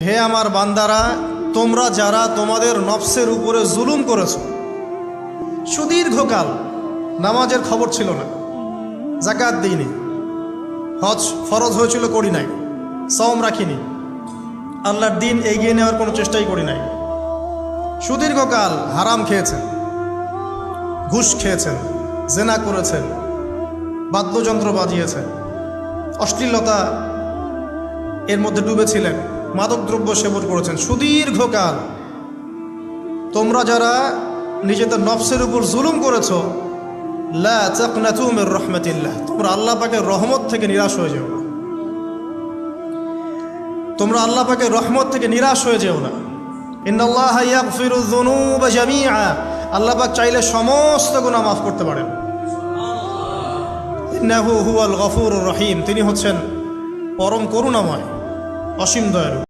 হে আমার বান্দারা, তোমরা যারা তোমাদের নফসের উপরে জুলুম করেছো, সুদীর্ঘকাল নামাজের খবর ছিল না, যাকাত দিইনি, হজ ফরজ হয়েছিল করি নাই, সওম রাখিনি, আল্লাহর দিন এগিয়ে নেওয়ার কোনো চেষ্টাই করি নাই, সুদীর্ঘকাল হারাম খেয়েছেন, ঘুষ খেয়েছেন, জেনা করেছেন, বাদ্যযন্ত্র বাজিয়েছেন, অশ্লীলতা এর মধ্যে ডুবেছিলেন, মাদকদ্রব্য সেবন করেছেন, সুদীর্ঘকাল তোমরা যারা নিজেদের নফসের উপর জুলুম করেছো, লা তাকনাতু মির রাহমাতিল্লাহ, তোমরা আল্লাহ পাকের রহমত থেকে নিরাশ হয়ে যেও না, তোমরা আল্লাহ পাকের রহমত থেকে নিরাশ হয়ে যেও না। ইন্নাল্লাহা ইয়াগফিরু যুনুবা জামিআ, আল্লাহ পাক চাইলে সমস্ত গুনাহ মাফ করতে পারেন। ইন্নাহু হুয়াল গফুরুর রহিম, তিনি হচ্ছেন পরম করুণাময়, অসীম দয়ালু।